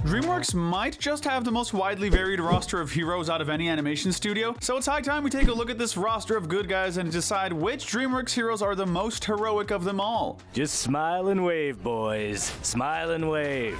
Dreamworks might just have the most widely varied roster of heroes out of any animation studio, so it's high time we take a look at this roster of good guys and decide which Dreamworks heroes are the most heroic of them all. Just smile and wave, boys. Smile and wave.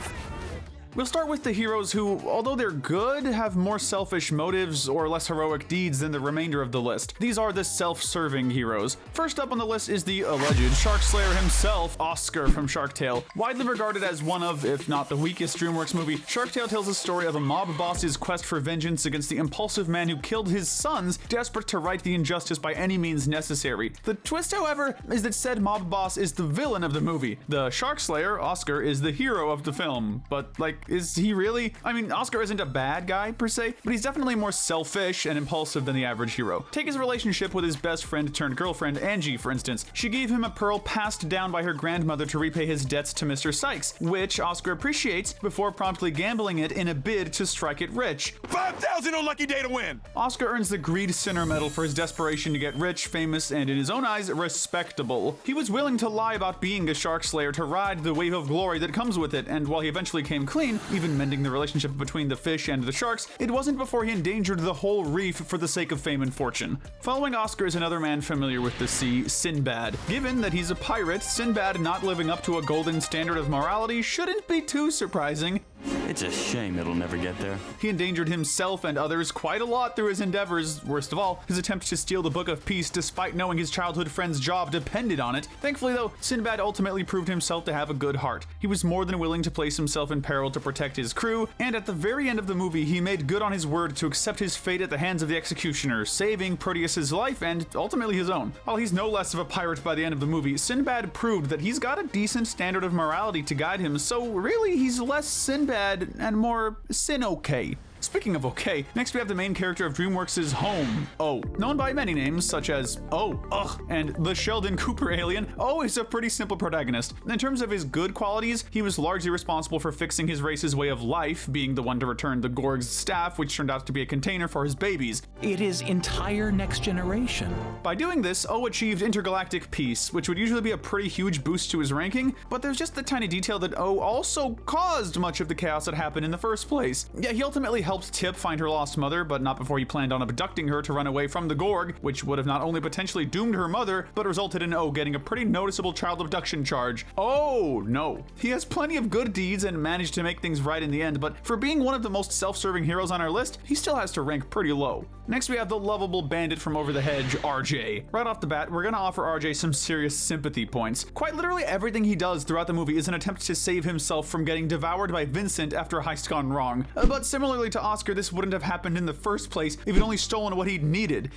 We'll start with the heroes who, although they're good, have more selfish motives or less heroic deeds than the remainder of the list. These are the self-serving heroes. First up on the list is the alleged Shark Slayer himself, Oscar from Shark Tale. Widely regarded as one of, if not the weakest Dreamworks movie, Shark Tale tells the story of a mob boss's quest for vengeance against the impulsive man who killed his sons, desperate to right the injustice by any means necessary. The twist, however, is that said mob boss is the villain of the movie. The Shark Slayer, Oscar, is the hero of the film. But, is he really? I mean, Oscar isn't a bad guy per se, but he's definitely more selfish and impulsive than the average hero. Take his relationship with his best friend turned girlfriend, Angie, for instance. She gave him a pearl passed down by her grandmother to repay his debts to Mr. Sykes, which Oscar appreciates before promptly gambling it in a bid to strike it rich. 5,000 on lucky day to win! Oscar earns the Greed Sinner medal for his desperation to get rich, famous, and in his own eyes, respectable. He was willing to lie about being a Shark Slayer to ride the wave of glory that comes with it, and while he eventually came clean, even mending the relationship between the fish and the sharks, it wasn't before he endangered the whole reef for the sake of fame and fortune. Following Oscar is another man familiar with the sea, Sinbad. Given that he's a pirate, Sinbad not living up to a golden standard of morality shouldn't be too surprising. It's a shame it'll never get there. He endangered himself and others quite a lot through his endeavors, worst of all, his attempt to steal the Book of Peace despite knowing his childhood friend's job depended on it. Thankfully though, Sinbad ultimately proved himself to have a good heart. He was more than willing to place himself in peril to protect his crew, and at the very end of the movie he made good on his word to accept his fate at the hands of the executioner, saving Proteus's life and ultimately his own. While he's no less of a pirate by the end of the movie, Sinbad proved that he's got a decent standard of morality to guide him, so really he's less Sinbad and more sin-okay. Speaking of okay, next we have the main character of Dreamworks' Home, O. Known by many names such as O, Ugh, and the Sheldon Cooper alien, O is a pretty simple protagonist. In terms of his good qualities, he was largely responsible for fixing his race's way of life, being the one to return the Gorg's staff, which turned out to be a container for his babies. It is entire next generation. By doing this, O achieved intergalactic peace, which would usually be a pretty huge boost to his ranking, but there's just the tiny detail that O also caused much of the chaos that happened in the first place. Yeah, he ultimately helped Tip find her lost mother, but not before he planned on abducting her to run away from the Gorg, which would have not only potentially doomed her mother, but resulted in O getting a pretty noticeable child abduction charge. Oh no. He has plenty of good deeds and managed to make things right in the end, but for being one of the most self-serving heroes on our list, he still has to rank pretty low. Next we have the lovable bandit from over the hedge, RJ. Right off the bat, we're gonna offer RJ some serious sympathy points. Quite literally everything he does throughout the movie is an attempt to save himself from getting devoured by Vincent after a heist gone wrong. But similarly to Oscar, this wouldn't have happened in the first place if he'd only stolen what he'd needed.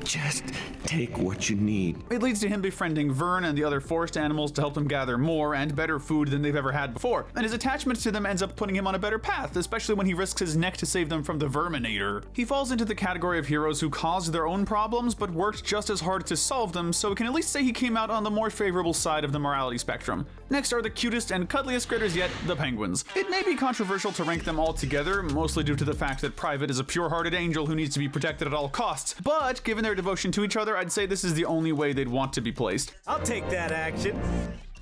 Just take what you need. It leads to him befriending Vern and the other forest animals to help them gather more and better food than they've ever had before, and his attachment to them ends up putting him on a better path, especially when he risks his neck to save them from the Verminator. He falls into the category of heroes who caused their own problems but worked just as hard to solve them, so we can at least say he came out on the more favorable side of the morality spectrum. Next are the cutest and cuddliest critters yet, the penguins. It may be controversial to rank them all together, mostly due to the fact that Private is a pure-hearted angel who needs to be protected at all costs, but given their devotion to each other, I'd say this is the only way they'd want to be placed. I'll take that action.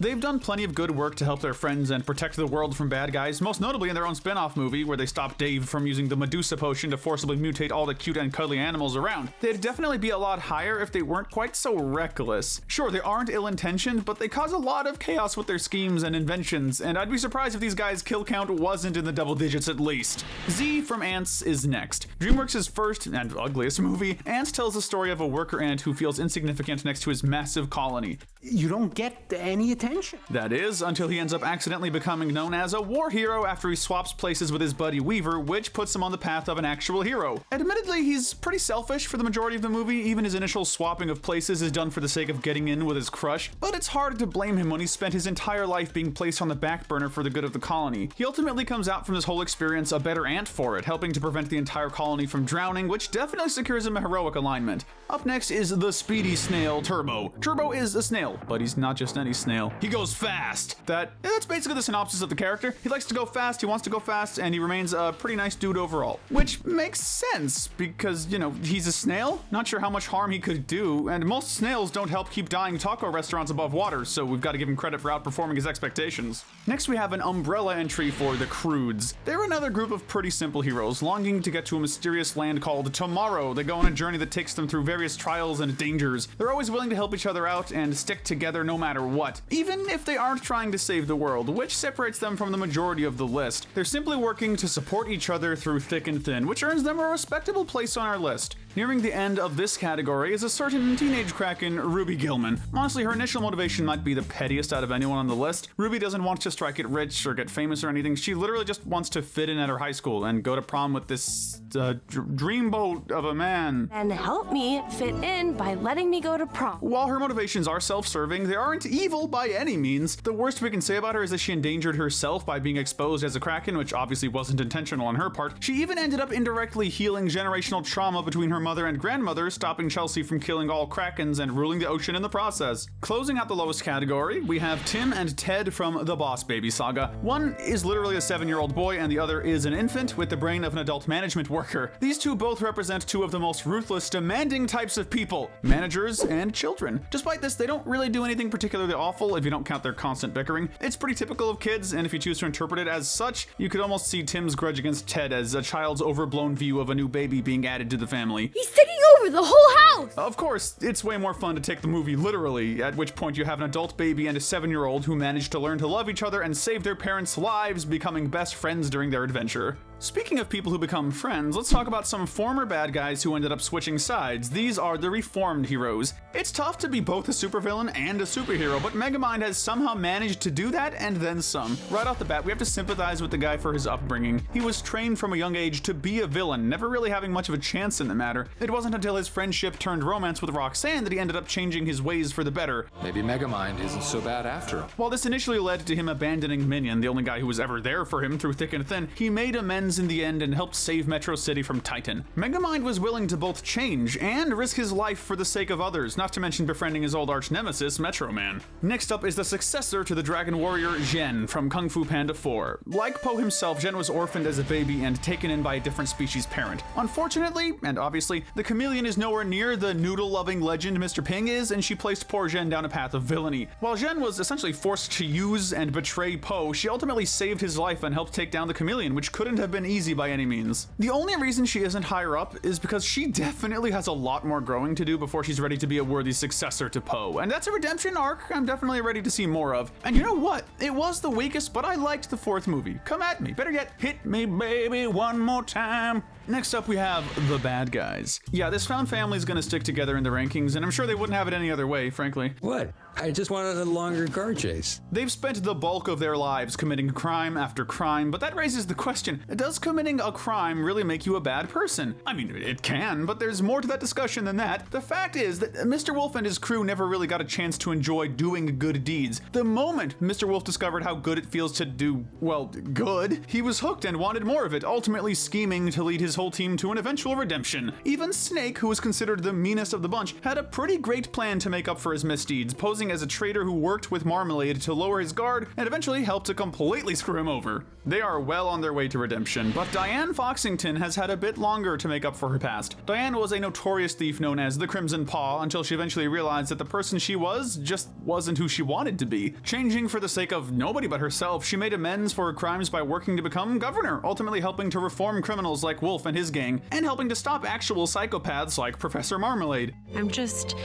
They've done plenty of good work to help their friends and protect the world from bad guys, most notably in their own spin-off movie where they stopped Dave from using the Medusa potion to forcibly mutate all the cute and cuddly animals around. They'd definitely be a lot higher if they weren't quite so reckless. Sure, they aren't ill-intentioned, but they cause a lot of chaos with their schemes and inventions, and I'd be surprised if these guys' kill count wasn't in the double digits at least. Z from Ants is next. Dreamworks' first and ugliest movie, Ants tells the story of a worker ant who feels insignificant next to his massive colony. You don't get any attention. That is, until he ends up accidentally becoming known as a war hero after he swaps places with his buddy Weaver, which puts him on the path of an actual hero. Admittedly, he's pretty selfish for the majority of the movie, even his initial swapping of places is done for the sake of getting in with his crush, but it's hard to blame him when he spent his entire life being placed on the back burner for the good of the colony. He ultimately comes out from this whole experience a better ant for it, helping to prevent the entire colony from drowning, which definitely secures him a heroic alignment. Up next is the speedy snail Turbo. Turbo is a snail, but he's not just any snail. He goes fast. That's basically the synopsis of the character. He likes to go fast, he wants to go fast, and he remains a pretty nice dude overall. Which makes sense, because, you know, he's a snail? Not sure how much harm he could do, and most snails don't help keep dying taco restaurants above water, so we've got to give him credit for outperforming his expectations. Next we have an umbrella entry for the Crudes. They're another group of pretty simple heroes, longing to get to a mysterious land called Tomorrow. They go on a journey that takes them through various trials and dangers. They're always willing to help each other out and stick together no matter what, even if they aren't trying to save the world, which separates them from the majority of the list. They're simply working to support each other through thick and thin, which earns them a respectable place on our list. Nearing the end of this category is a certain teenage kraken, Ruby Gilman. Honestly, her initial motivation might be the pettiest out of anyone on the list. Ruby doesn't want to strike it rich or get famous or anything. She literally just wants to fit in at her high school and go to prom with this dreamboat of a man. And help me fit in by letting me go to prom. While her motivations are self-serving, they aren't evil by any means. The worst we can say about her is that she endangered herself by being exposed as a kraken, which obviously wasn't intentional on her part. She even ended up indirectly healing generational trauma between her mother and grandmother, stopping Chelsea from killing all krakens and ruling the ocean in the process. Closing out the lowest category, we have Tim and Ted from the Boss Baby saga. One is literally a 7-year-old boy and the other is an infant with the brain of an adult management worker. These two both represent two of the most ruthless, demanding types of people, managers and children. Despite this, they don't really do anything particularly awful if you don't count their constant bickering. It's pretty typical of kids, and if you choose to interpret it as such, you could almost see Tim's grudge against Ted as a child's overblown view of a new baby being added to the family. He's taking over the whole house! Of course, it's way more fun to take the movie literally, at which point you have an adult baby and a 7-year-old who manage to learn to love each other and save their parents' lives, becoming best friends during their adventure. Speaking of people who become friends, let's talk about some former bad guys who ended up switching sides. These are the reformed heroes. It's tough to be both a supervillain and a superhero, but Megamind has somehow managed to do that and then some. Right off the bat, we have to sympathize with the guy for his upbringing. He was trained from a young age to be a villain, never really having much of a chance in the matter. It wasn't until his friendship turned romance with Roxanne that he ended up changing his ways for the better. Maybe Megamind isn't so bad after all. While this initially led to him abandoning Minion, the only guy who was ever there for him through thick and thin, he made amends in the end and helped save Metro City from Titan. Megamind was willing to both change and risk his life for the sake of others, not to mention befriending his old arch nemesis, Metro Man. Next up is the successor to the Dragon Warrior, Zhen, from Kung Fu Panda 4. Like Po himself, Zhen was orphaned as a baby and taken in by a different species parent. Unfortunately, and obviously, the chameleon is nowhere near the noodle-loving legend Mr. Ping is, and she placed poor Zhen down a path of villainy. While Zhen was essentially forced to use and betray Po, she ultimately saved his life and helped take down the chameleon, which couldn't have been easy by any means. The only reason she isn't higher up is because she definitely has a lot more growing to do before she's ready to be a worthy successor to Po, and that's a redemption arc I'm definitely ready to see more of. And you know what? It was the weakest, but I liked the fourth movie. Come at me. Better yet, hit me baby one more time. Next up we have the bad guys. Yeah, this found family's gonna stick together in the rankings, and I'm sure they wouldn't have it any other way, frankly. What? I just wanted a longer car chase. They've spent the bulk of their lives committing crime after crime, but that raises the question, does committing a crime really make you a bad person? I mean, it can, but there's more to that discussion than that. The fact is that Mr. Wolf and his crew never really got a chance to enjoy doing good deeds. The moment Mr. Wolf discovered how good it feels to do, well, good, he was hooked and wanted more of it, ultimately scheming to lead his whole team to an eventual redemption. Even Snake, who was considered the meanest of the bunch, had a pretty great plan to make up for his misdeeds, posing as a traitor who worked with Marmalade to lower his guard and eventually helped to completely screw him over. They are well on their way to redemption, but Diane Foxington has had a bit longer to make up for her past. Diane was a notorious thief known as the Crimson Paw until she eventually realized that the person she was just wasn't who she wanted to be. Changing for the sake of nobody but herself, she made amends for her crimes by working to become governor, ultimately helping to reform criminals like Wolf and his gang, and helping to stop actual psychopaths like Professor Marmalade. I'm just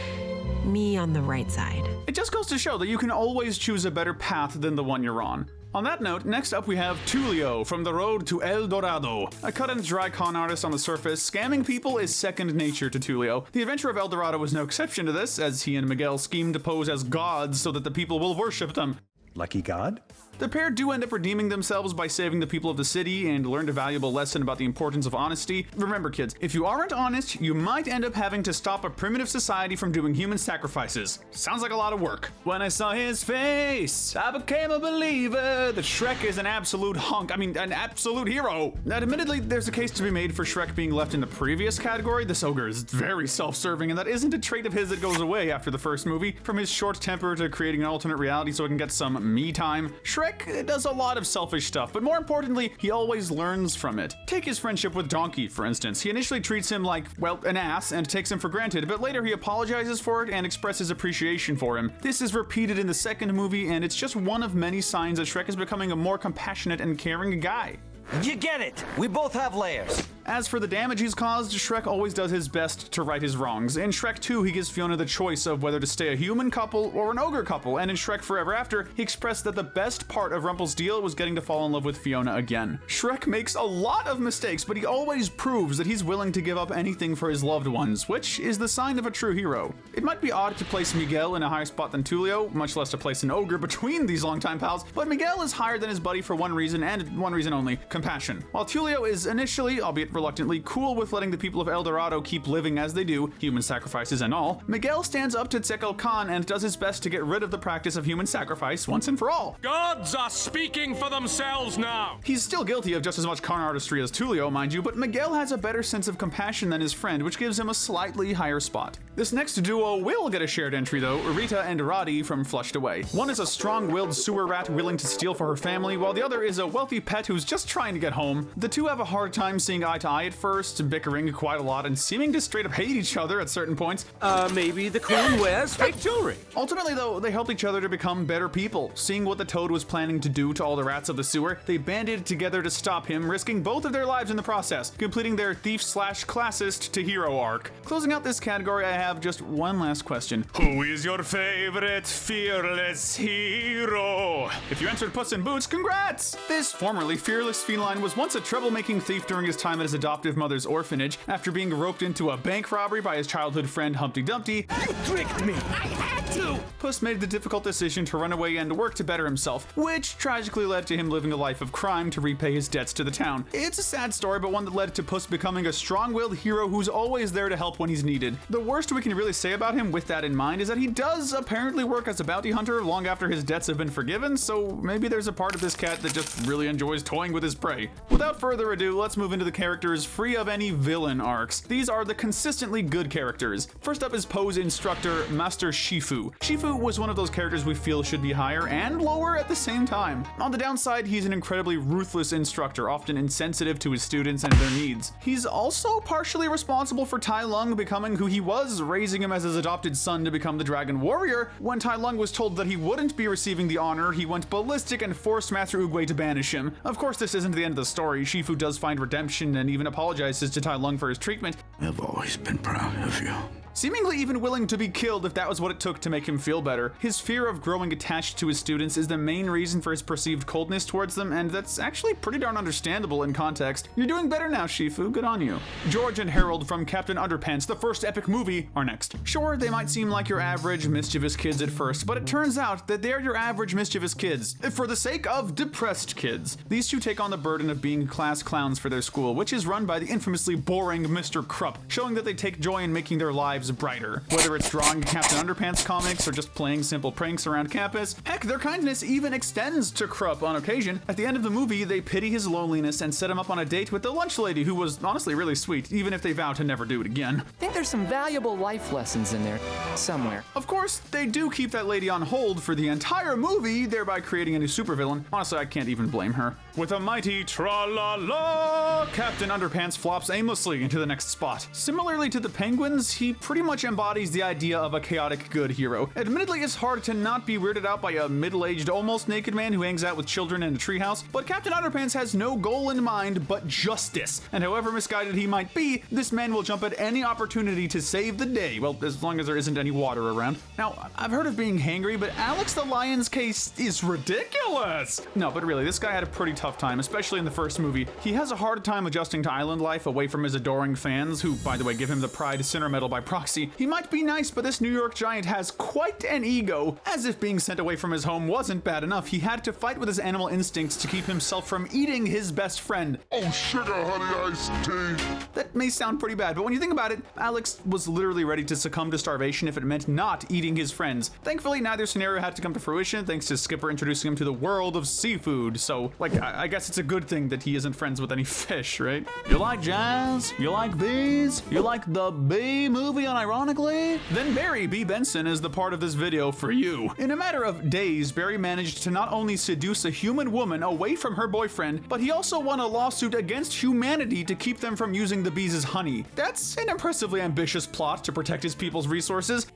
me on the right side. It just goes to show that you can always choose a better path than the one you're on. On that note, next up we have Tulio from The Road to El Dorado. A cut and dry con artist on the surface, scamming people is second nature to Tulio. The adventure of El Dorado was no exception to this, as he and Miguel schemed to pose as gods so that the people will worship them. Lucky God? The pair do end up redeeming themselves by saving the people of the city and learned a valuable lesson about the importance of honesty. Remember kids, if you aren't honest, you might end up having to stop a primitive society from doing human sacrifices. Sounds like a lot of work. When I saw his face, I became a believer that Shrek is an absolute an absolute hero. Now, admittedly, there's a case to be made for Shrek being left in the previous category. This ogre is very self-serving, and that isn't a trait of his that goes away after the first movie. From his short temper to creating an alternate reality so he can get some me time, Shrek does a lot of selfish stuff, but more importantly, he always learns from it. Take his friendship with Donkey, for instance. He initially treats him like, well, an ass and takes him for granted, but later he apologizes for it and expresses appreciation for him. This is repeated in the second movie, and it's just one of many signs that Shrek is becoming a more compassionate and caring guy. You get it. We both have layers. As for the damage he's caused, Shrek always does his best to right his wrongs. In Shrek 2, he gives Fiona the choice of whether to stay a human couple or an ogre couple, and in Shrek Forever After, he expressed that the best part of Rumpel's deal was getting to fall in love with Fiona again. Shrek makes a lot of mistakes, but he always proves that he's willing to give up anything for his loved ones, which is the sign of a true hero. It might be odd to place Miguel in a higher spot than Tulio, much less to place an ogre between these longtime pals, but Miguel is higher than his buddy for one reason, and one reason only: compassion. While Tulio is initially, albeit reluctantly, cool with letting the people of El Dorado keep living as they do, human sacrifices and all, Miguel stands up to Tzekel Khan and does his best to get rid of the practice of human sacrifice once and for all. Gods are speaking for themselves now. He's still guilty of just as much con artistry as Tulio, mind you, but Miguel has a better sense of compassion than his friend, which gives him a slightly higher spot. This next duo will get a shared entry though, Rita and Roddy from Flushed Away. One is a strong-willed sewer rat willing to steal for her family, while the other is a wealthy pet who's just trying to get home. The two have a hard time seeing eye to eye at first, bickering quite a lot and seeming to straight up hate each other at certain points. Maybe the queen wears fake jewelry. Ultimately though, they help each other to become better people. Seeing what the Toad was planning to do to all the rats of the sewer, they banded together to stop him, risking both of their lives in the process, completing their thief/classist to hero arc. Closing out this category, I have just one last question. Who is your favorite fearless hero? If you answered Puss in Boots, congrats! This formerly fearless feline was once a troublemaking thief during his time at his adoptive mother's orphanage. After being roped into a bank robbery by his childhood friend Humpty Dumpty, You tricked me. I had to. Puss made the difficult decision to run away and work to better himself, which tragically led to him living a life of crime to repay his debts to the town. It's a sad story, but one that led to Puss becoming a strong-willed hero who's always there to help when he's needed. The worst we can really say about him with that in mind is that he does apparently work as a bounty hunter long after his debts have been forgiven, so maybe there's a part of this cat that just really enjoys toying with his prey. Without further ado, let's move into the characters free of any villain arcs. These are the consistently good characters. First up is Poe's instructor, Master Shifu. Shifu was one of those characters we feel should be higher and lower at the same time. On the downside, he's an incredibly ruthless instructor, often insensitive to his students and their needs. He's also partially responsible for Tai Lung becoming who he was, raising him as his adopted son to become the Dragon Warrior. When Tai Lung was told that he wouldn't be receiving the honor, he went ballistic and forced Master Oogway to banish him. Of course, this isn't the end of the story. Shifu does find redemption and even apologizes to Tai Lung for his treatment. I've always been proud of you. Seemingly even willing to be killed if that was what it took to make him feel better. His fear of growing attached to his students is the main reason for his perceived coldness towards them, and that's actually pretty darn understandable in context. You're doing better now, Shifu, good on you. George and Harold from Captain Underpants, the first epic movie, are next. Sure, they might seem like your average mischievous kids at first, but it turns out that they're your average mischievous kids, for the sake of depressed kids. These two take on the burden of being class clowns for their school, which is run by the infamously boring Mr. Krupp, showing that they take joy in making their lives brighter. Whether it's drawing Captain Underpants comics or just playing simple pranks around campus, heck, their kindness even extends to Krupp on occasion. At the end of the movie, they pity his loneliness and set him up on a date with the lunch lady, who was honestly really sweet, even if they vow to never do it again. I think there's some valuable life lessons in there somewhere. Of course, they do keep that lady on hold for the entire movie, thereby creating a new supervillain. Honestly, I can't even blame her. With a mighty tra-la-la, Captain Underpants flops aimlessly into the next spot. Similarly to the Penguins, he pretty much embodies the idea of a chaotic good hero. Admittedly, it's hard to not be weirded out by a middle-aged, almost naked man who hangs out with children in a treehouse, but Captain Underpants has no goal in mind but justice, and however misguided he might be, this man will jump at any opportunity to save the day, well, as long as there isn't any water around. Now, I've heard of being hangry, but Alex the Lion's case is ridiculous! No, but really, this guy had a pretty tough time, especially in the first movie. He has a hard time adjusting to island life away from his adoring fans, who, by the way, give him the Pride Center Medal by proxy. moxie. He might be nice, but this New York giant has quite an ego. As if being sent away from his home wasn't bad enough, he had to fight with his animal instincts to keep himself from eating his best friend. Oh, sugar honey iced tea. That may sound pretty bad, but when you think about it, Alex was literally ready to succumb to starvation if it meant not eating his friends. Thankfully, neither scenario had to come to fruition thanks to Skipper introducing him to the world of seafood. So, like, I guess it's a good thing that he isn't friends with any fish, right? You like jazz? You like bees? You like the Bee movie unironically? Then Barry B. Benson is the part of this video for you. In a matter of days, Barry managed to not only seduce a human woman away from her boyfriend, but he also won a lawsuit against humanity to keep them from using the bees as honey. That's an impressively ambitious plot to protect his people's resources.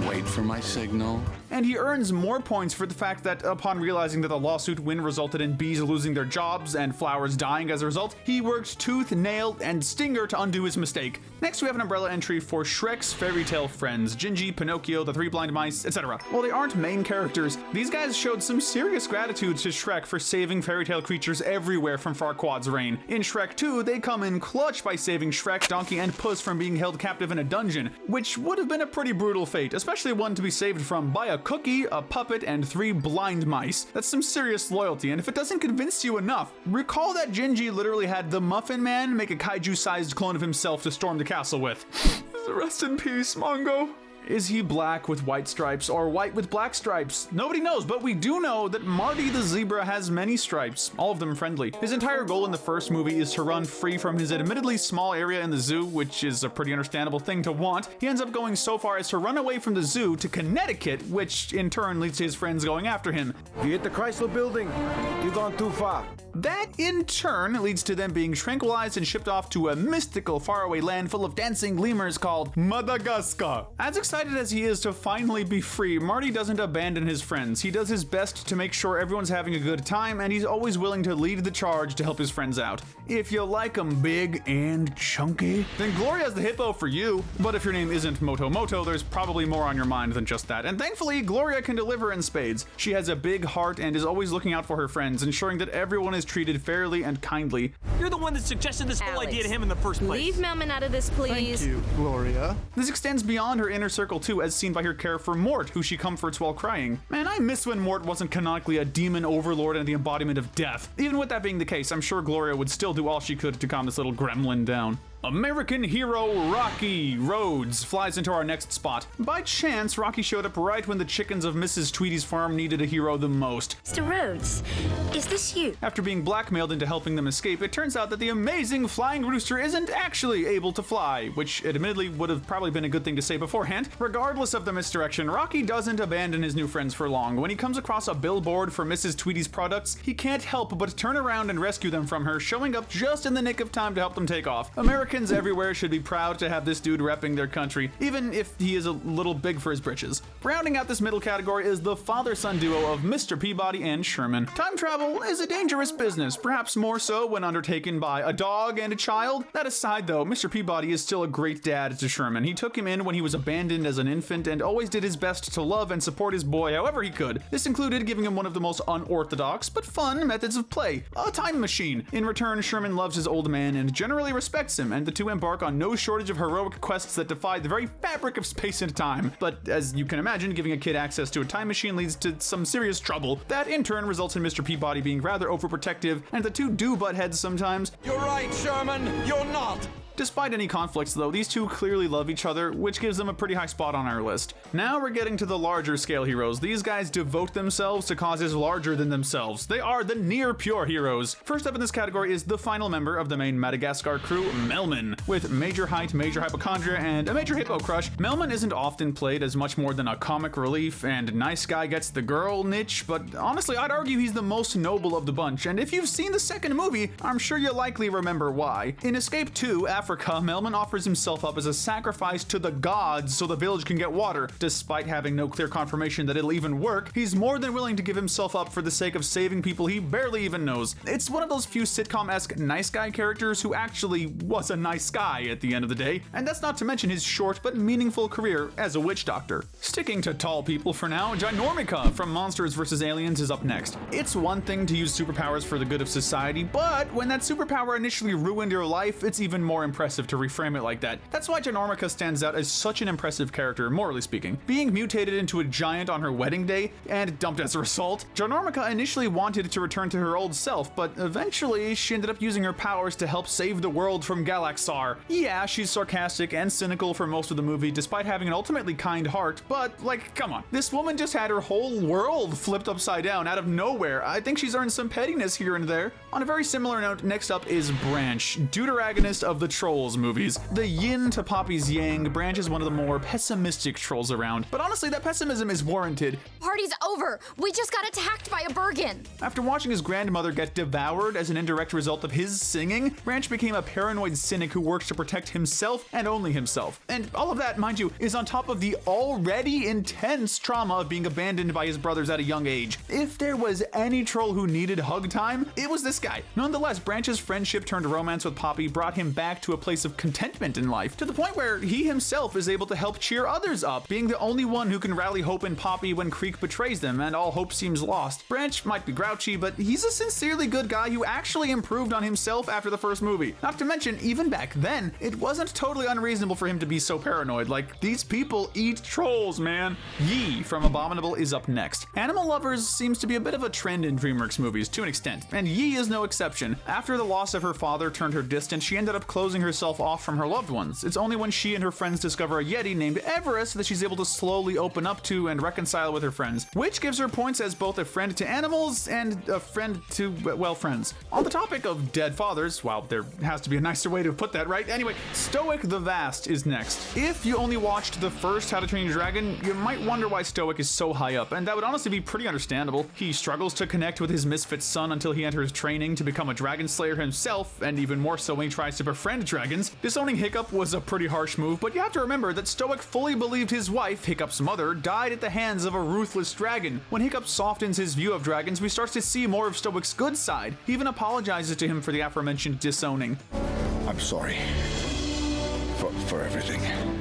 Wait for my signal. And he earns more points for the fact that upon realizing that the lawsuit win resulted in bees losing their jobs and flowers dying as a result, he worked tooth, nail, and stinger to undo his mistake. Next, we have an umbrella entry for Shrek's fairy tale friends, Gingy, Pinocchio, the Three Blind Mice, etc. While they aren't main characters, these guys showed some serious gratitude to Shrek for saving fairy tale creatures everywhere from Farquaad's reign. In Shrek 2, they come in clutch by saving Shrek, Donkey, and Puss from being held captive in a dungeon, which would have been a pretty brutal fate, especially one to be saved from by a cookie, a puppet, and 3 blind mice. That's some serious loyalty, and if it doesn't convince you enough, recall that Gingy literally had the Muffin Man make a kaiju-sized clone of himself to storm the castle with. Rest in peace, Mongo. Is he black with white stripes or white with black stripes? Nobody knows, but we do know that Marty the zebra has many stripes, all of them friendly. His entire goal in the first movie is to run free from his admittedly small area in the zoo, which is a pretty understandable thing to want. He ends up going so far as to run away from the zoo to Connecticut, which in turn leads to his friends going after him. You hit the Chrysler building, you've gone too far. That in turn leads to them being tranquilized and shipped off to a mystical faraway land full of dancing lemurs called Madagascar. As excited as he is to finally be free, Marty doesn't abandon his friends. He does his best to make sure everyone's having a good time, and he's always willing to lead the charge to help his friends out. If you like them big and chunky, then Gloria's the hippo for you. But if your name isn't Moto Moto, there's probably more on your mind than just that. And thankfully, Gloria can deliver in spades. She has a big heart and is always looking out for her friends, ensuring that everyone is treated fairly and kindly. You're the one that suggested this whole idea to him in the first place. Leave Melman out of this, please. Thank you, Gloria. This extends beyond her inner circle too, as seen by her care for Mort, who she comforts while crying. Man, I miss when Mort wasn't canonically a demon overlord and the embodiment of death. Even with that being the case, I'm sure Gloria would still do all she could to calm this little gremlin down. American hero Rocky Rhodes flies into our next spot. By chance, Rocky showed up right when the chickens of Mrs. Tweedy's farm needed a hero the most. Mr. Rhodes, is this you? After being blackmailed into helping them escape, it turns out that the amazing flying rooster isn't actually able to fly, which admittedly would have probably been a good thing to say beforehand. Regardless of the misdirection, Rocky doesn't abandon his new friends for long. When he comes across a billboard for Mrs. Tweedy's products, he can't help but turn around and rescue them from her, showing up just in the nick of time to help them take off. Americans everywhere should be proud to have this dude repping their country, even if he is a little big for his britches. Rounding out this middle category is the father-son duo of Mr. Peabody and Sherman. Time travel is a dangerous business, perhaps more so when undertaken by a dog and a child. That aside though, Mr. Peabody is still a great dad to Sherman. He took him in when he was abandoned as an infant and always did his best to love and support his boy however he could. This included giving him one of the most unorthodox but fun methods of play, a time machine. In return, Sherman loves his old man and generally respects him, and the two embark on no shortage of heroic quests that defy the very fabric of space and time. But as you can imagine, giving a kid access to a time machine leads to some serious trouble. That in turn results in Mr. Peabody being rather overprotective, and the two do butt heads sometimes. You're right, Sherman. You're not. Despite any conflicts though, these two clearly love each other, which gives them a pretty high spot on our list. Now we're getting to the larger scale heroes. These guys devote themselves to causes larger than themselves. They are the near pure heroes. First up in this category is the final member of the main Madagascar crew, Melman. With major height, major hypochondria, and a major hippo crush, Melman isn't often played as much more than a comic relief and nice guy gets the girl niche, but honestly I'd argue he's the most noble of the bunch, and if you've seen the second movie, I'm sure you'll likely remember why. In Escape 2, Africa, Melman offers himself up as a sacrifice to the gods so the village can get water. Despite having no clear confirmation that it'll even work, he's more than willing to give himself up for the sake of saving people he barely even knows. It's one of those few sitcom-esque nice guy characters who actually was a nice guy at the end of the day, and that's not to mention his short but meaningful career as a witch doctor. Sticking to tall people for now, Ginormica from Monsters vs. Aliens is up next. It's one thing to use superpowers for the good of society, but when that superpower initially ruined your life, it's even more impressive to reframe it like that. That's why Ginormica stands out as such an impressive character, morally speaking. Being mutated into a giant on her wedding day, and dumped as a result, Ginormica initially wanted to return to her old self, but eventually she ended up using her powers to help save the world from Galaxar. Yeah, she's sarcastic and cynical for most of the movie, despite having an ultimately kind heart, but, like, come on. This woman just had her whole world flipped upside down out of nowhere. I think she's earned some pettiness here and there. On a very similar note, next up is Branch, deuteragonist of the Trolls movies. The yin to Poppy's yang, Branch is one of the more pessimistic trolls around, but honestly, that pessimism is warranted. Party's over. We just got attacked by a Bergen. After watching his grandmother get devoured as an indirect result of his singing, Branch became a paranoid cynic who works to protect himself and only himself. And all of that, mind you, is on top of the already intense trauma of being abandoned by his brothers at a young age. If there was any troll who needed hug time, it was this guy. Nonetheless, Branch's friendship turned romance with Poppy brought him back to a place of contentment in life, to the point where he himself is able to help cheer others up, being the only one who can rally hope in Poppy when Creek betrays them and all hope seems lost. Branch might be grouchy, but he's a sincerely good guy who actually improved on himself after the first movie. Not to mention, even back then, it wasn't totally unreasonable for him to be so paranoid. Like, these people eat trolls, man. Yi from Abominable is up next. Animal lovers seems to be a bit of a trend in Dreamworks movies, to an extent, and Yi is no exception. After the loss of her father turned her distant, she ended up closing herself off from her loved ones. It's only when she and her friends discover a Yeti named Everest that she's able to slowly open up to and reconcile with her friends, which gives her points as both a friend to animals and a friend to, well, friends. On the topic of dead fathers, well, there has to be a nicer way to put that, right? Anyway, Stoic the Vast is next. If you only watched the first How to Train Your Dragon, you might wonder why Stoic is so high up, and that would honestly be pretty understandable. He struggles to connect with his misfit son until he enters training to become a dragon slayer himself, and even more so when he tries to befriend dragons. Disowning Hiccup was a pretty harsh move, but you have to remember that Stoic fully believed his wife, Hiccup's mother, died at the hands of a ruthless dragon. When Hiccup softens his view of dragons, we start to see more of Stoic's good side. He even apologizes to him for the aforementioned disowning. I'm sorry for everything.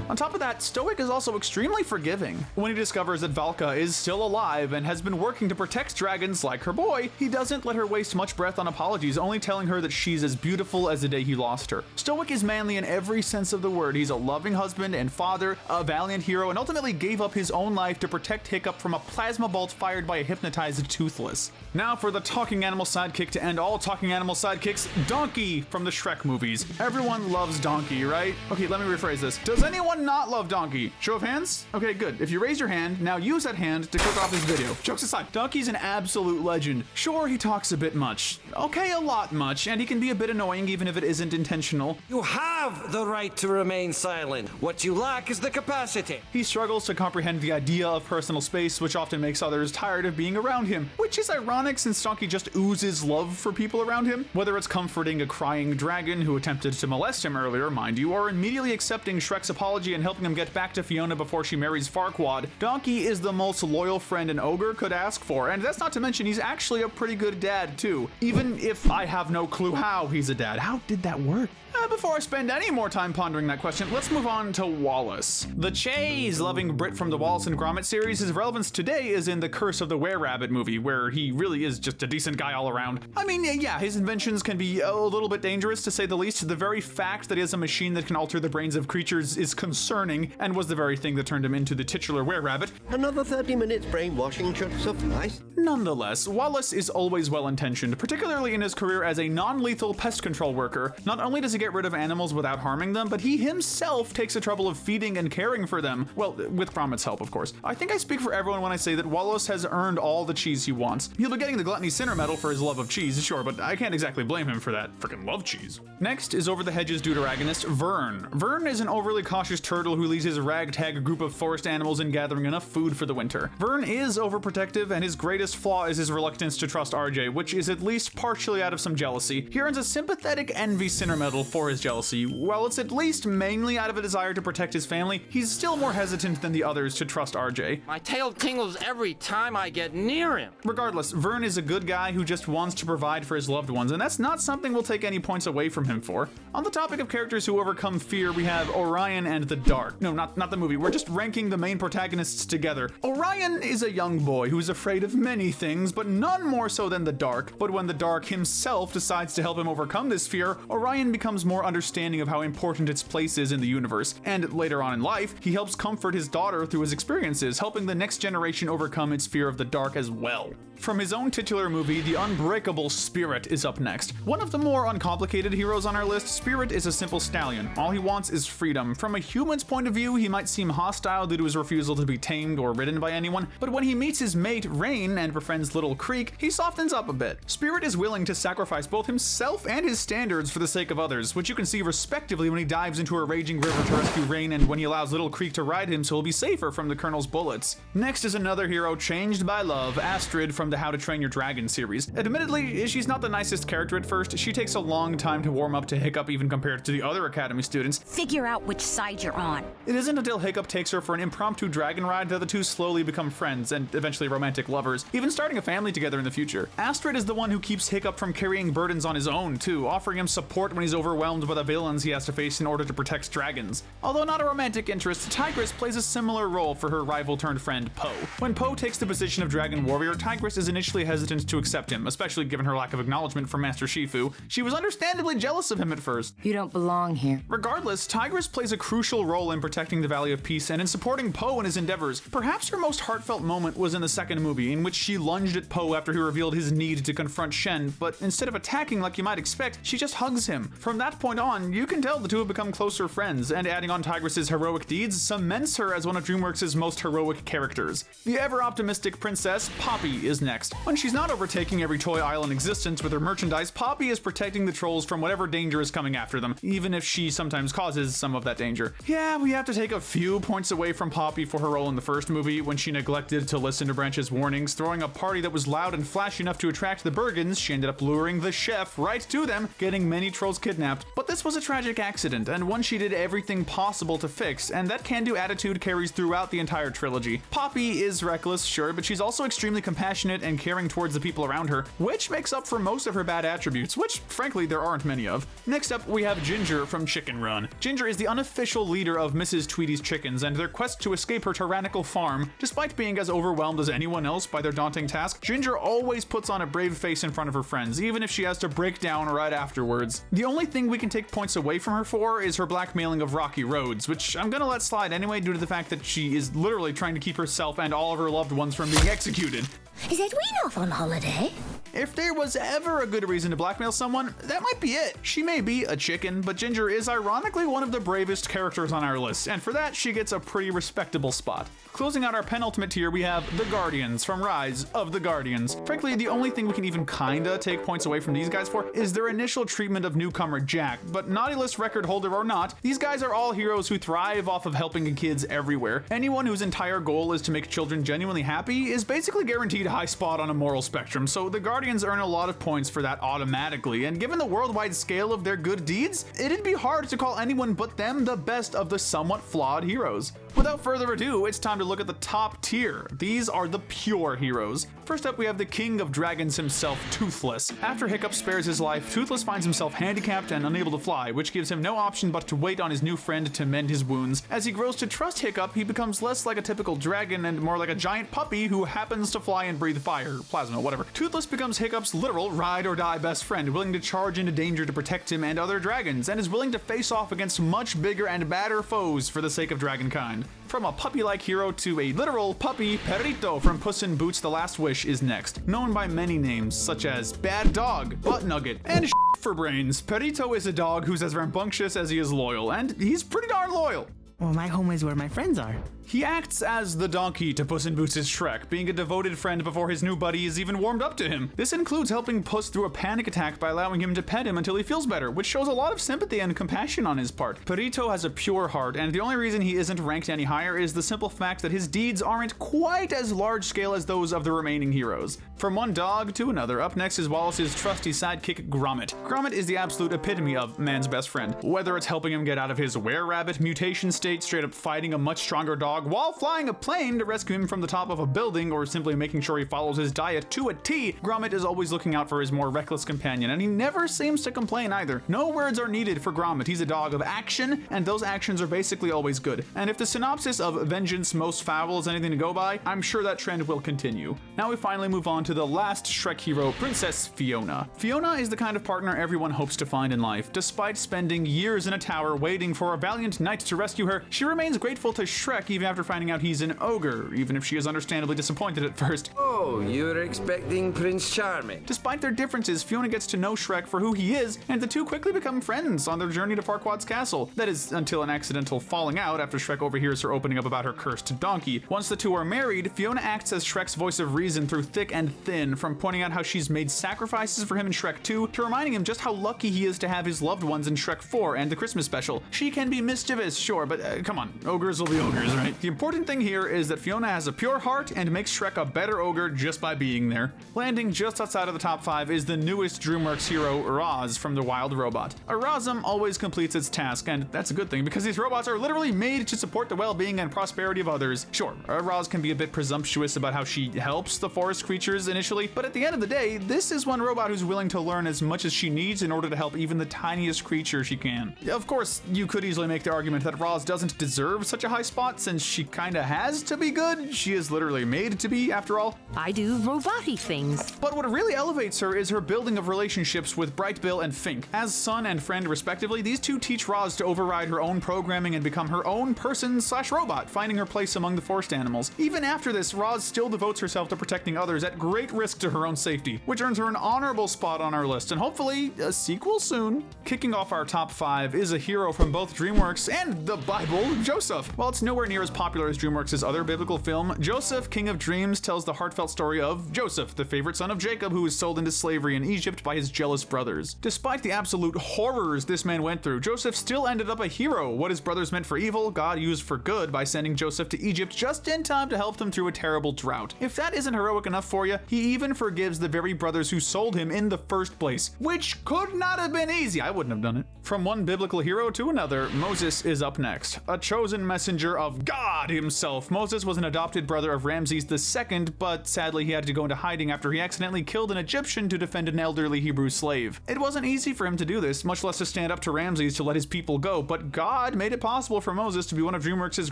On top of that, Stoic is also extremely forgiving. When he discovers that Valka is still alive and has been working to protect dragons like her boy, he doesn't let her waste much breath on apologies, only telling her that she's as beautiful as the day he lost her. Stoic is manly in every sense of the word. He's a loving husband and father, a valiant hero, and ultimately gave up his own life to protect Hiccup from a plasma bolt fired by a hypnotized Toothless. Now for the talking animal sidekick to end all talking animal sidekicks, Donkey from the Shrek movies. Everyone loves Donkey, right? Okay, let me rephrase this. Does anyone not love Donkey? Show of hands? Okay, good. If you raise your hand, now use that hand to click off this video. Jokes aside, Donkey's an absolute legend. Sure, he talks a bit much. Okay, a lot much, and he can be a bit annoying even if it isn't intentional. You have the right to remain silent. What you lack is the capacity. He struggles to comprehend the idea of personal space, which often makes others tired of being around him, which is ironic since Donkey just oozes love for people around him. Whether it's comforting a crying dragon who attempted to molest him earlier, mind you, or immediately accepting Shrek's apology and helping him get back to Fiona before she marries Farquaad, Donkey is the most loyal friend an ogre could ask for, and that's not to mention he's actually a pretty good dad too, even if I have no clue how he's a dad. How did that work? Before I spend any more time pondering that question, let's move on to Wallace. The Chase-loving Brit from the Wallace and Gromit series, his relevance today is in the Curse of the Were-Rabbit movie, where he really is just a decent guy all around. I mean, yeah, his inventions can be a little bit dangerous to say the least. The very fact that he has a machine that can alter the brains of creatures is concerning, and was the very thing that turned him into the titular Were-Rabbit. Another 30 minutes brainwashing should suffice. Nonetheless, Wallace is always well-intentioned, particularly in his career as a non-lethal pest control worker. Not only does he get rid of animals without harming them, but he himself takes the trouble of feeding and caring for them. Well, with Gromit's help, of course. I think I speak for everyone when I say that Wallace has earned all the cheese he wants. He'll be getting the Gluttony Sinner medal for his love of cheese, sure, but I can't exactly blame him for that. Frickin' love cheese. Next is Over the Hedges deuteragonist Vern. Vern is an overly cautious turtle who leads his ragtag group of forest animals in gathering enough food for the winter. Vern is overprotective, and his greatest flaw is his reluctance to trust RJ, which is at least partially out of some jealousy. He earns a sympathetic envy Sinner medal for his jealousy. While it's at least mainly out of a desire to protect his family, he's still more hesitant than the others to trust RJ. My tail tingles every time I get near him. Regardless, Vern is a good guy who just wants to provide for his loved ones, and that's not something we'll take any points away from him for. On the topic of characters who overcome fear, we have Orion and the Dark. No, not the movie. We're just ranking the main protagonists together. Orion is a young boy who is afraid of many things, but none more so than the Dark. But when the Dark himself decides to help him overcome this fear, Orion becomes becomes more understanding of how important its place is in the universe, and later on in life, he helps comfort his daughter through his experiences, helping the next generation overcome its fear of the dark as well. From his own titular movie, the unbreakable Spirit is up next. One of the more uncomplicated heroes on our list, Spirit is a simple stallion. All he wants is freedom. From a human's point of view, he might seem hostile due to his refusal to be tamed or ridden by anyone, but when he meets his mate, Rain, and befriends Little Creek, he softens up a bit. Spirit is willing to sacrifice both himself and his standards for the sake of others, which you can see respectively when he dives into a raging river to rescue Rain and when he allows Little Creek to ride him so he'll be safer from the Colonel's bullets. Next is another hero changed by love, Astrid from the How to Train Your Dragon series. Admittedly, she's not the nicest character at first. She takes a long time to warm up to Hiccup even compared to the other Academy students. Figure out which side you're on. It isn't until Hiccup takes her for an impromptu dragon ride that the two slowly become friends and eventually romantic lovers, even starting a family together in the future. Astrid is the one who keeps Hiccup from carrying burdens on his own too, offering him support when he's overwhelmed by the villains he has to face in order to protect dragons. Although not a romantic interest, Tigress plays a similar role for her rival turned friend Poe. When Poe takes the position of Dragon Warrior, Tigress is initially hesitant to accept him, especially given her lack of acknowledgement from Master Shifu. She was understandably jealous of him at first. You don't belong here. Regardless, Tigress plays a crucial role in protecting the Valley of Peace and in supporting Poe in his endeavors. Perhaps her most heartfelt moment was in the second movie, in which she lunged at Poe after he revealed his need to confront Shen, but instead of attacking like you might expect, she just hugs him. From that point on, you can tell the two have become closer friends, and adding on Tigress's heroic deeds cements her as one of Dreamworks' most heroic characters. The ever-optimistic princess, Poppy, is next. When she's not overtaking every toy aisle in existence with her merchandise, Poppy is protecting the trolls from whatever danger is coming after them, even if she sometimes causes some of that danger. Yeah, we have to take a few points away from Poppy for her role in the first movie, when she neglected to listen to Branch's warnings, throwing a party that was loud and flashy enough to attract the Bergens. She ended up luring the chef right to them, getting many trolls kidnapped. But this was a tragic accident, and one she did everything possible to fix, and that can-do attitude carries throughout the entire trilogy. Poppy is reckless, sure, but she's also extremely compassionate and caring towards the people around her, which makes up for most of her bad attributes, which, frankly, there aren't many of. Next up, we have Ginger from Chicken Run. Ginger is the unofficial leader of Mrs. Tweedy's chickens and their quest to escape her tyrannical farm. Despite being as overwhelmed as anyone else by their daunting task, Ginger always puts on a brave face in front of her friends, even if she has to break down right afterwards. The only thing we can take points away from her for is her blackmailing of Rocky Roads, which I'm gonna let slide anyway due to the fact that she is literally trying to keep herself and all of her loved ones from being executed. Is Edwin off on holiday? If there was ever a good reason to blackmail someone, that might be it. She may be a chicken, but Ginger is ironically one of the bravest characters on our list, and for that, she gets a pretty respectable spot. Closing out our penultimate tier, we have the Guardians from Rise of the Guardians. Frankly, the only thing we can even kinda take points away from these guys for is their initial treatment of newcomer Jack, but Naughty List record holder or not, these guys are all heroes who thrive off of helping kids everywhere. Anyone whose entire goal is to make children genuinely happy is basically guaranteed a high spot on a moral spectrum, so the Guardians earn a lot of points for that automatically, and given the worldwide scale of their good deeds, it'd be hard to call anyone but them the best of the somewhat flawed heroes. Without further ado, it's time to look at the top tier. These are the pure heroes. First up, we have the king of dragons himself, Toothless. After Hiccup spares his life, Toothless finds himself handicapped and unable to fly, which gives him no option but to wait on his new friend to mend his wounds. As he grows to trust Hiccup, he becomes less like a typical dragon and more like a giant puppy who happens to fly and breathe fire, plasma, whatever. Toothless becomes Hiccup's literal ride-or-die best friend, willing to charge into danger to protect him and other dragons, and is willing to face off against much bigger and badder foes for the sake of dragonkind. From a puppy-like hero to a literal puppy, Perrito from Puss in Boots: The Last Wish is next. Known by many names, such as Bad Dog, Butt Nugget, and for brains, Perrito is a dog who's as rambunctious as he is loyal, and he's pretty darn loyal. Well, my home is where my friends are. He acts as the donkey to Puss in Boots' Shrek, being a devoted friend before his new buddy is even warmed up to him. This includes helping Puss through a panic attack by allowing him to pet him until he feels better, which shows a lot of sympathy and compassion on his part. Perrito has a pure heart, and the only reason he isn't ranked any higher is the simple fact that his deeds aren't quite as large scale as those of the remaining heroes. From one dog to another, up next is Wallace's trusty sidekick, Gromit. Gromit is the absolute epitome of man's best friend. Whether it's helping him get out of his were-rabbit mutation state, straight up fighting a much stronger dog dog while flying a plane to rescue him from the top of a building, or simply making sure he follows his diet to a T, Gromit is always looking out for his more reckless companion, and he never seems to complain either. No words are needed for Gromit. He's a dog of action, and those actions are basically always good. And if the synopsis of Vengeance Most Foul is anything to go by, I'm sure that trend will continue. Now we finally move on to the last Shrek hero, Princess Fiona. Fiona is the kind of partner everyone hopes to find in life. Despite spending years in a tower waiting for a valiant knight to rescue her, she remains grateful to Shrek even after finding out he's an ogre, even if she is understandably disappointed at first. Oh, you're expecting Prince Charming. Despite their differences, Fiona gets to know Shrek for who he is, and the two quickly become friends on their journey to Farquaad's castle. That is, until an accidental falling out after Shrek overhears her opening up about her cursed donkey. Once the two are married, Fiona acts as Shrek's voice of reason through thick and thin, from pointing out how she's made sacrifices for him in Shrek 2, to reminding him just how lucky he is to have his loved ones in Shrek 4 and the Christmas special. She can be mischievous, sure, but come on, ogres will be ogres, right? The important thing here is that Fiona has a pure heart and makes Shrek a better ogre just by being there. Landing just outside of the top 5 is the newest Dreamworks hero, Roz from The Wild Robot. A Rozum always completes its task, and that's a good thing because these robots are literally made to support the well-being and prosperity of others. Sure, Roz can be a bit presumptuous about how she helps the forest creatures initially, but at the end of the day, this is one robot who's willing to learn as much as she needs in order to help even the tiniest creature she can. Of course, you could easily make the argument that Roz doesn't deserve such a high spot since she kinda has to be good. She is literally made to be, after all. I do robot-y things. But what really elevates her is her building of relationships with Brightbill and Fink. As son and friend respectively, these two teach Roz to override her own programming and become her own person/robot, finding her place among the forest animals. Even after this, Roz still devotes herself to protecting others at great risk to her own safety, which earns her an honorable spot on our list, and hopefully a sequel soon. Kicking off our top 5 is a hero from both DreamWorks and the Bible, Joseph. While it's nowhere near as popular as DreamWorks' other biblical film, Joseph, King of Dreams, tells the heartfelt story of Joseph, the favorite son of Jacob, who was sold into slavery in Egypt by his jealous brothers. Despite the absolute horrors this man went through, Joseph still ended up a hero. What his brothers meant for evil, God used for good by sending Joseph to Egypt just in time to help them through a terrible drought. If that isn't heroic enough for you, he even forgives the very brothers who sold him in the first place, which could not have been easy. I wouldn't have done it. From one biblical hero to another, Moses is up next. A chosen messenger of God himself, Moses was an adopted brother of Ramses II, but sadly he had to go into hiding after he accidentally killed an Egyptian to defend an elderly Hebrew slave. It wasn't easy for him to do this, much less to stand up to Ramses to let his people go, but God made it possible for Moses to be one of DreamWorks'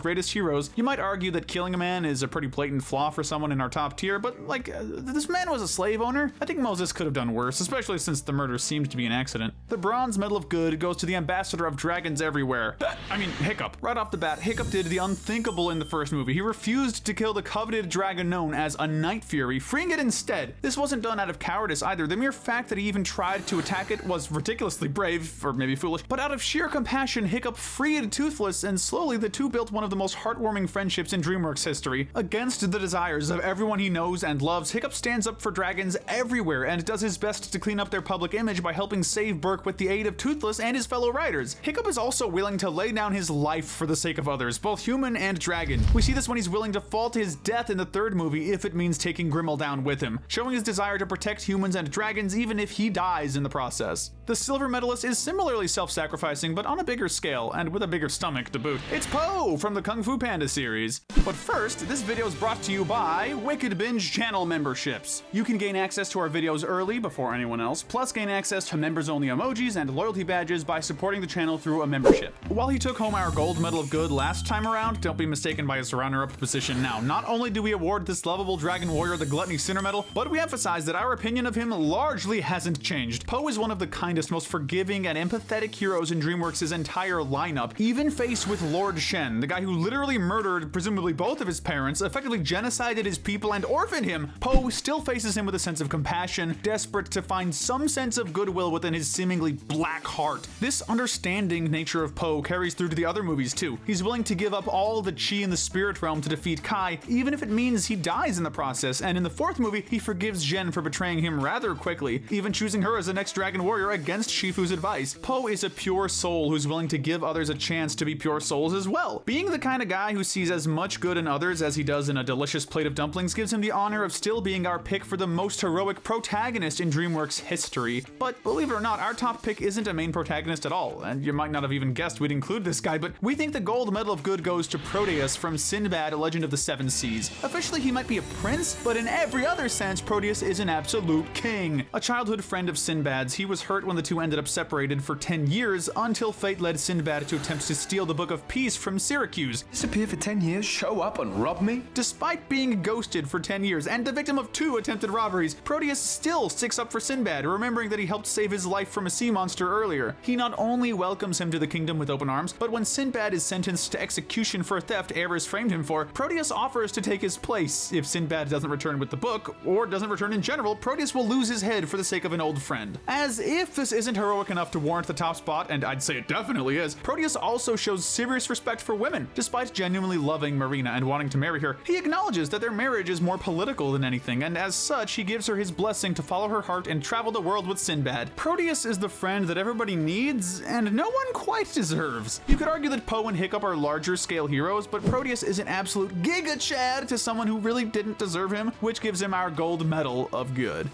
greatest heroes. You might argue that killing a man is a pretty blatant flaw for someone in our top tier, but this man was a slave owner. I think Moses could have done worse, especially since the murder seemed to be an accident. The Bronze Medal of Good goes to the ambassador of dragons everywhere. Hiccup. Right off the bat, Hiccup did the unthinkable in the first movie. He refused to kill the coveted dragon known as a Night Fury, freeing it instead. This wasn't done out of cowardice either. The mere fact that he even tried to attack it was ridiculously brave, or maybe foolish, but out of sheer compassion, Hiccup freed Toothless, and slowly the two built one of the most heartwarming friendships in DreamWorks history. Against the desires of everyone he knows and loves, Hiccup stands up for dragons everywhere and does his best to clean up their public image by helping save Burke with the aid of Toothless and his fellow writers. Hiccup is also willing to lay down his life for the sake of others, both human and dragon. We see this when he's willing to fall to his death in the third movie if it means taking Grimmel down with him, showing his desire to protect humans and dragons even if he dies in the process. The silver medalist is similarly self-sacrificing, but on a bigger scale, and with a bigger stomach to boot. It's Po from the Kung Fu Panda series. But first, this video is brought to you by Wicked Binge channel memberships. You can gain access to our videos early before anyone else, plus gain access to members-only emojis and loyalty badges by supporting the channel through a membership. While he took home our Gold Medal of Good last time around, don't be mistaken by his runner-up position now. Not only do we award this lovable dragon warrior the Gluttony Sinner Medal, but we emphasize that our opinion of him largely hasn't changed. Po is one of the kindest, most forgiving, and empathetic heroes in DreamWorks' entire lineup, even faced with Lord Shen, the guy who literally murdered presumably both of his parents, effectively genocided his people, and orphaned him. Po still faces him with a sense of compassion, desperate to find some sense of goodwill within his seemingly black heart. This understanding nature of Po carries through to the other movies too. He's willing to give up all the chi in the spirit realm to defeat Kai, even if it means he dies in the process, and in the fourth movie, he forgives Jen for betraying him rather quickly, even choosing her as the next dragon warrior against Shifu's advice. Po is a pure soul who's willing to give others a chance to be pure souls as well. Being the kind of guy who sees as much good in others as he does in a delicious plate of dumplings gives him the honor of still being our pick for the most heroic protagonist in DreamWorks history. But believe it or not, our top pick isn't a main protagonist protagonist at all, and you might not have even guessed we'd include this guy, but we think the gold medal of good goes to Proteus from Sinbad, A Legend of the Seven Seas. Officially, he might be a prince, but in every other sense, Proteus is an absolute king. A childhood friend of Sinbad's, he was hurt when the two ended up separated for 10 years until fate led Sinbad to attempt to steal the Book of Peace from Syracuse. Disappear for 10 years, show up and rob me? Despite being ghosted for 10 years and the victim of 2 attempted robberies, Proteus still sticks up for Sinbad, remembering that he helped save his life from a sea monster earlier. He not only welcomes him to the kingdom with open arms, but when Sinbad is sentenced to execution for a theft Eris framed him for, Proteus offers to take his place. If Sinbad doesn't return with the book, or doesn't return in general, Proteus will lose his head for the sake of an old friend. As if this isn't heroic enough to warrant the top spot, and I'd say it definitely is, Proteus also shows serious respect for women. Despite genuinely loving Marina and wanting to marry her, he acknowledges that their marriage is more political than anything, and as such, he gives her his blessing to follow her heart and travel the world with Sinbad. Proteus is the friend that everybody needs, and no one quite deserves. You could argue that Poe and Hiccup are larger scale heroes, but Proteus is an absolute giga chad to someone who really didn't deserve him, which gives him our gold medal of good.